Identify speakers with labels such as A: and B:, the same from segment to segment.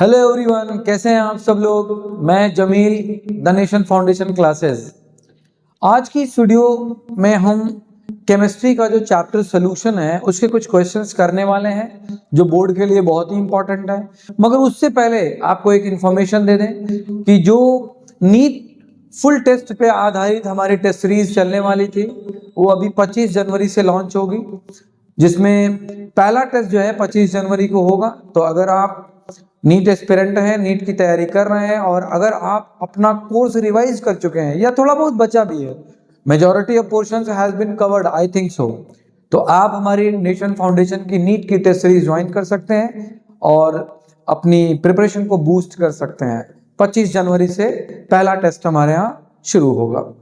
A: Hello everyone, कैसे हैं आप सब लोग। मैं Jamil, the nation foundation classes. आज की इस वीडियो में हम केमिस्ट्री का जो चैप्टर सोल्यूशन है उसके कुछ क्वेश्चंस करने वाले हैं जो बोर्ड के लिए बहुत ही इंपॉर्टेंट है। मगर उससे पहले आपको एक इंफॉर्मेशन दे दें कि जो नीट फुल टेस्ट पे आधारित हमारी टेस्ट सीरीज चलने वाली थी वो अभी 25 जनवरी से लॉन्च होगी, जिसमें पहला टेस्ट जो है 25 जनवरी को होगा। तो अगर आप नीट एस्पिरेंट हैं, नीट की तैयारी कर रहे हैं और अगर आप अपना कोर्स रिवाइज कर चुके हैं या थोड़ा बहुत बचा भी है, majority of portions has been covered, I think so, तो आप हमारी नेशन फाउंडेशन की नीट की टेस्ट सीरीज ज्वाइन कर सकते हैं और अपनी प्रिपरेशन को बूस्ट कर सकते हैं। 25 जनवरी से पहला टेस्ट हमारे यहाँ शुरू होगा।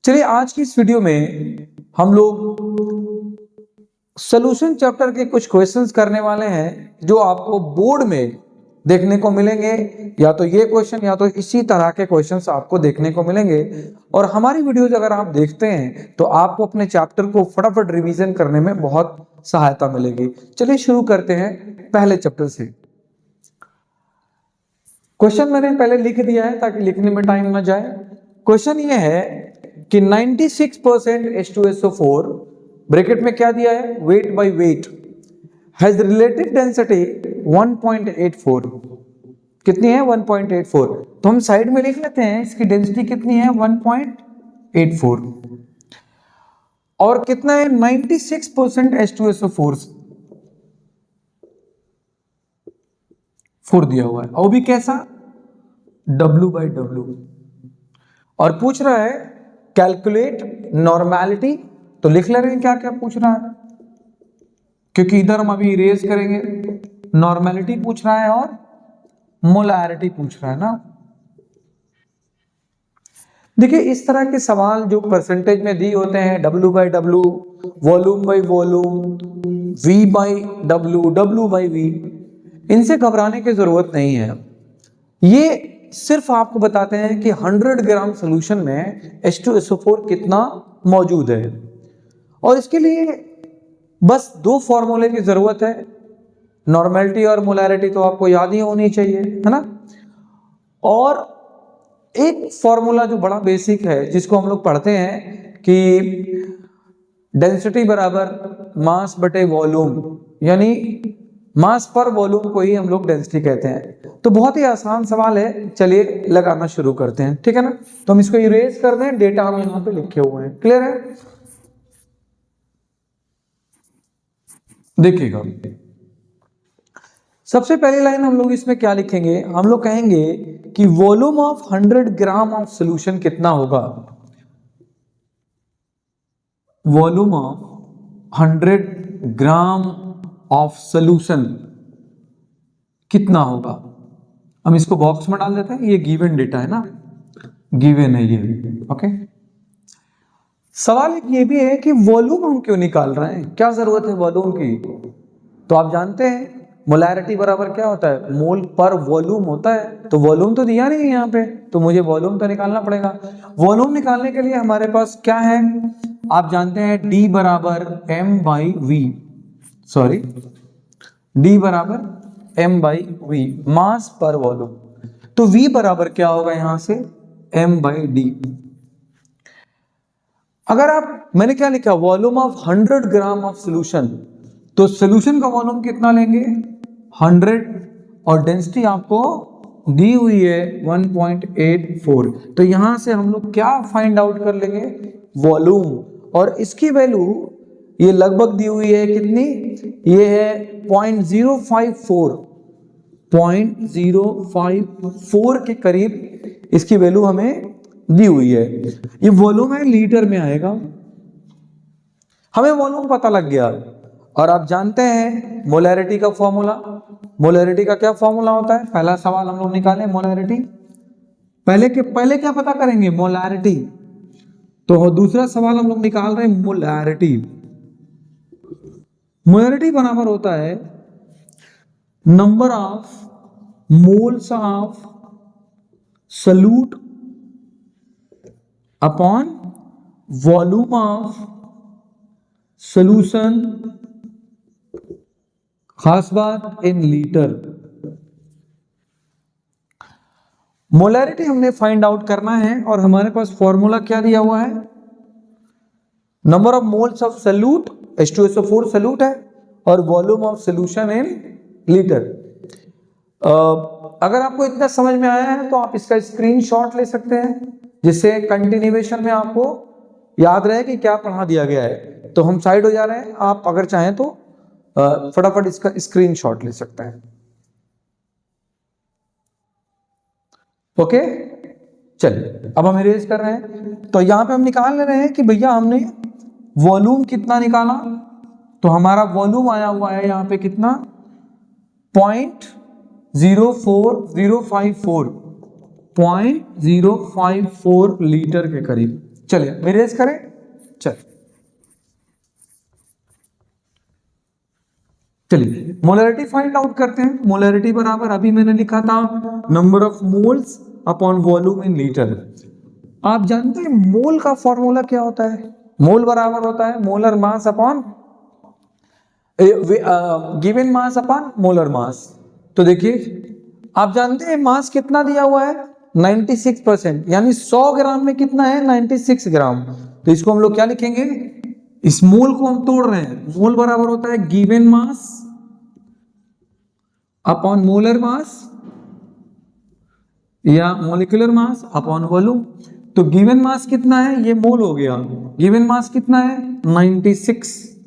A: चलिए, आज की इस वीडियो में हम लोग सॉल्यूशन चैप्टर के कुछ क्वेश्चंस करने वाले हैं जो आपको बोर्ड में देखने को मिलेंगे। या तो ये क्वेश्चन या तो इसी तरह के क्वेश्चंस आपको देखने को मिलेंगे। और हमारी वीडियोज अगर आप देखते हैं तो आपको अपने चैप्टर को फटाफट रिवीजन करने में बहुत सहायता मिलेगी। चलिए शुरू करते हैं पहले चैप्टर से। क्वेश्चन मैंने पहले लिख दिया है ताकि लिखने में टाइम ना जाए। क्वेश्चन ये है कि 96% H2SO4 ब्रैकेट में क्या दिया है, weight by weight, has relative density 1.84। कितनी है? 1.84। तो हम साइड में लिख लेते हैं इसकी डेंसिटी कितनी है, 1.84। और कितना है, 96% H2SO4 दिया हुआ है, और भी कैसा, W/W। और पूछ रहा है कैलकुलेट नॉर्मेलिटी। तो लिख ले रहे हैं क्या क्या पूछ रहा है, क्योंकि इधर हम अभी इरेज करेंगे। नॉर्मेलिटी पूछ रहा है और मोलैरिटी पूछ रहा है ना। देखिए, इस तरह के सवाल जो परसेंटेज में दिए होते हैं, W/W, volume by volume, V/W, W/V, इनसे घबराने की जरूरत नहीं है। ये सिर्फ आपको बताते हैं कि 100 ग्राम सोल्यूशन में H2SO4 कितना मौजूद है। और इसके लिए बस दो फॉर्मूले की जरूरत है। नॉर्मेलिटी और मोलैरिटी तो आपको याद ही होनी चाहिए, है ना। और एक फॉर्मूला जो बड़ा बेसिक है जिसको हम लोग पढ़ते हैं कि डेंसिटी बराबर मास बटे वॉल्यूम, यानी मास पर वॉल्यूम को ही हम लोग डेंसिटी कहते हैं। तो बहुत ही आसान सवाल है, चलिए लगाना शुरू करते हैं, ठीक है ना। तो हम इसको इरेज कर दें, डेटा हम यहाँ पे लिखे हुए हैं, क्लियर है। देखिएगा, सबसे पहली लाइन हम लोग इसमें क्या लिखेंगे, हम लोग कहेंगे कि volume of 100 gram of solution कितना होगा। Volume of 100 gram of solution कितना होगा। हम इसको बॉक्स में डाल देते हैं, ये गिवन डेटा है ना, गिवन है ये, ओके। सवाल एक ये भी है कि वॉल्यूम हम क्यों निकाल रहे हैं, क्या जरूरत है वॉल्यूम की। तो आप जानते हैं मोलैरिटी बराबर क्या होता है, मोल पर वॉल्यूम होता है। तो वॉल्यूम तो दिया नहीं है यहाँ पे, तो मुझे वॉल्यूम तो निकालना पड़ेगा। वॉल्यूम निकालने के लिए हमारे पास क्या है, आप जानते हैं D बराबर M/V, सॉरी, D बराबर M/V, मास पर वॉल्यूम। तो V बराबर क्या होगा यहां से, M/D। अगर आप, मैंने क्या लिखा, volume of 100 gram of solution, तो सोल्यूशन का वॉल्यूम कितना लेंगे, 100, और डेंसिटी आपको दी हुई है 1.84। तो यहां से हम लोग क्या फाइंड आउट कर लेंगे, वॉल्यूम। और इसकी वैल्यू ये लगभग दी हुई है कितनी, ये है 0.054, 0.054 के करीब इसकी वैल्यू हमें दी हुई है। ये वॉल्यूम है, लीटर में आएगा। हमें वॉल्यूम पता लग गया। और आप जानते हैं मोलैरिटी का फॉर्मूला, मोलैरिटी का क्या फॉर्मूला होता है। पहला सवाल हम लोग निकाले मोलैरिटी, पहले क्या पता करेंगे, मोलैरिटी। तो दूसरा सवाल हम लोग निकाल रहे हैं मोलैरिटी। मोलैरिटी बराबर होता है number of moles of solute upon volume of solution, खास बात इन लीटर। मोलैरिटी हमने फाइंड आउट करना है और हमारे पास फॉर्मूला क्या दिया हुआ है, number of moles of solute H2SO4 solute है और volume of solution in litre. अगर आपको इतना समझ में आया है तो आप इसका स्क्रीनशॉट ले सकते हैं जिससे कंटिन्यूएशन में आपको याद रहे कि क्या पढ़ा दिया गया है। तो हम साइड हो जा रहे हैं, आप अगर चाहें तो फटाफट इसका स्क्रीनशॉट ले सकते हैं। ओके, चलिए अब हम इरेज कर रहे हैं। तो यहां पे हम निकाल ले रहे हैं कि भैया हमने वॉल्यूम कितना निकाला, तो हमारा वॉल्यूम आया हुआ है यहां पे कितना 0.054 लीटर के करीब। चलिए इरेज करें। चलिए मोलैरिटी फाइंड आउट करते हैं। मोलैरिटी बराबर अभी मैंने लिखा था number of moles upon volume in litre. आप जानते हैं मोल का फॉर्मूला क्या होता है? मोल बराबर होता है molar mass upon given mass upon molar mass. तो देखिए आप जानते हैं मास कितना दिया हुआ है 96%, यानी 100 ग्राम में कितना है 96 ग्राम। तो इसको हम लोग क्या लिखेंगे, इस मोल को हम तोड़ रहे हैं। मोल बराबर होता है given mass upon molar mass या मोलिकुलर मास अपॉन वॉल्यूम। तो गिवन मास कितना है, ये मोल हो गया। गिवन मास कितना है 96।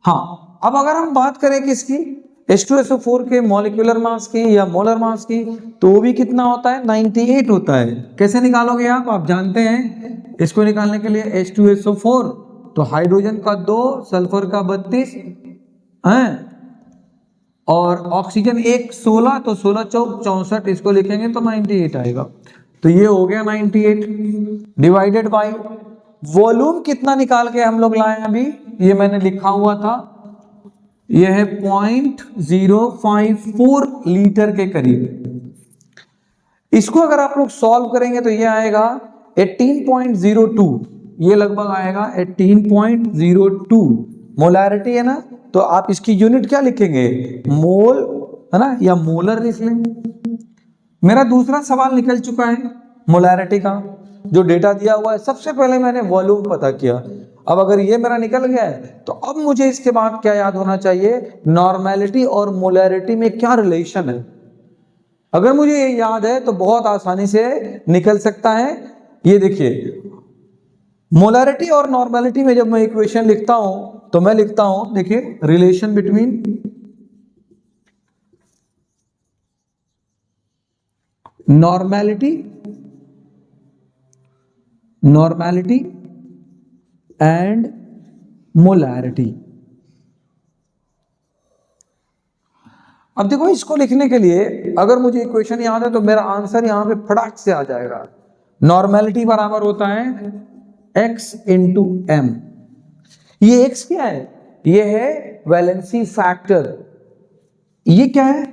A: हाँ, अब अगर हम बात करें किसकी, H2SO4 के मॉलिक्यूलर मास की या मोलर मास की, तो वो भी कितना होता है 98 होता है। कैसे निकालोगे आप जानते हैं। इसको निकालने के लिए H2SO4 तो हाइड्रोजन का 2, सल्फर का 32 है और ऑक्सीजन 1 16, तो 16 चौक 64, इसको लिखेंगे तो 98 आएगा। तो ये हो गया 98 डिवाइडेड बाय वॉल्यूम कितना निकाल के हम लोग लाए अभी, ये मैंने लिखा हुआ था, ये है 0.054 लीटर के करीब। इसको अगर आप लोग सॉल्व करेंगे तो ये आएगा 18.02, ये लगभग आएगा 18.02 मोलैरिटी है ना। तो आप इसकी यूनिट क्या लिखेंगे, मोल है ना, या मोलर लिख लेंगे। मेरा दूसरा सवाल निकल चुका है मोलैरिटी का, जो डेटा दिया हुआ है। सबसे पहले मैंने वॉल्यूम पता किया। अब अगर ये मेरा निकल गया है तो अब मुझे इसके बाद क्या याद होना चाहिए, नॉर्मेलिटी और मोलैरिटी में क्या रिलेशन है। अगर मुझे ये याद है तो बहुत आसानी से निकल सकता है। ये देखिए मोलैरिटी और नॉर्मेलिटी में जब मैं इक्वेशन लिखता हूं तो मैं लिखता हूं, देखिए relation between normality and molarity. अब देखो इसको लिखने के लिए अगर मुझे इक्वेशन याद है तो मेरा आंसर यहां पे फटाक से आ जाएगा। नॉर्मेलिटी बराबर होता है x इंटू एम। ये x क्या है, ये है वैलेंसी फैक्टर। ये क्या है,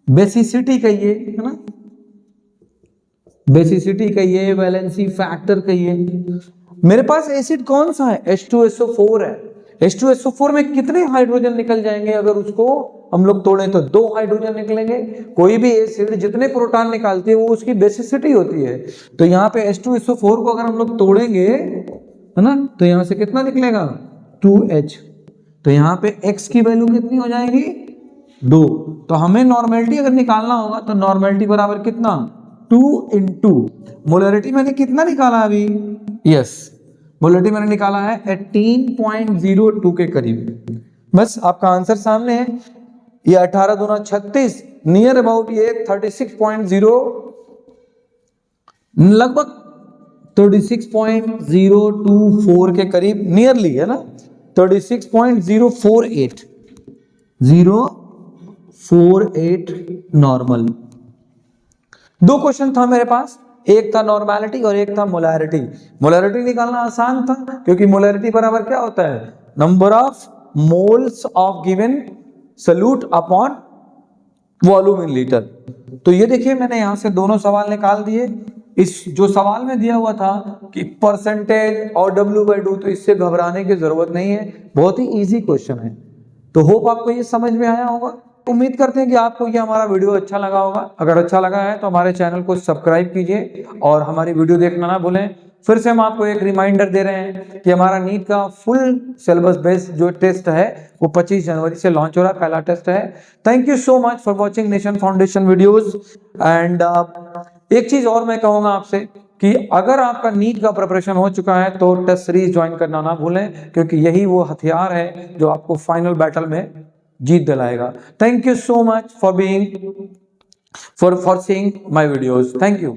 A: बेसिसिटी कहिए है ना, बेसिसिटी कहिए, वैलेंसी फैक्टर कहिए। मेरे पास एसिड कौन सा है, H2SO4 है। H2SO4 में कितने हाइड्रोजन निकल जाएंगे, अगर उसको हम लोग तोड़ें तो 2 हाइड्रोजन निकलेंगे। कोई भी एसिड जितने प्रोटॉन निकालती है वो उसकी बेसिसिटी होती है। तो यहाँ पे H2SO4 को अगर हम लोग तोड़ेंगे है ना, तो यहाँ से कितना निकलेगा 2H। तो यहाँ पे X की वैल्यू कितनी हो जाएगी 2। तो हमें नॉर्मेलिटी अगर निकालना होगा तो नॉर्मेलिटी बराबर कितना 2 इंटू मोलैरिटी मैंने कितना निकाला अभी, यस मोलैरिटी मैंने निकाला है 18.02 के करीब। बस आपका आंसर सामने है। ये 18 दूना 36, नियर अबाउट ये 36.0, लगभग 36.024 के करीब, नियरली है ना, 36.048 नॉर्मल। 2 क्वेश्चन था मेरे पास, एक था नॉर्मेलिटी और एक था मोलैरिटी। मोलैरिटी निकालना आसान था क्योंकि मोलैरिटी बराबर क्या होता है, number of moles of given solute upon volume in litre. तो ये देखिए मैंने यहां से दोनों सवाल निकाल दिए। इस जो सवाल में दिया हुआ था कि परसेंटेज और W/2, तो इससे घबराने की जरूरत नहीं है, बहुत ही इजी क्वेश्चन है। तो होप आपको ये समझ में आया होगा। उम्मीद करते हैं कि आपको ये हमारा वीडियो अच्छा लगा होगा। अगर अच्छा लगा है तो हमारे चैनल को सब्सक्राइब कीजिए और हमारी वीडियो देखना ना भूलें। फिर से हम आपको एक रिमाइंडर दे रहे हैं कि हमारा नीट का फुल सिलेबस बेस्ड जो टेस्ट है वो 25 जनवरी से लॉन्च हो रहा है, पहला टेस्ट है। Thank you so much for watching nation foundation videos. And एक चीज और मैं कहूँगा आपसे कि अगर आपका नीट का प्रिपरेशन हो चुका है तो टेस्ट सीरीज ज्वाइन करना ना भूलें, क्योंकि यही वो हथियार है जो आपको फाइनल बैटल में जीत दिलाएगा। Thank you so much for being for seeing my videos. Thank you.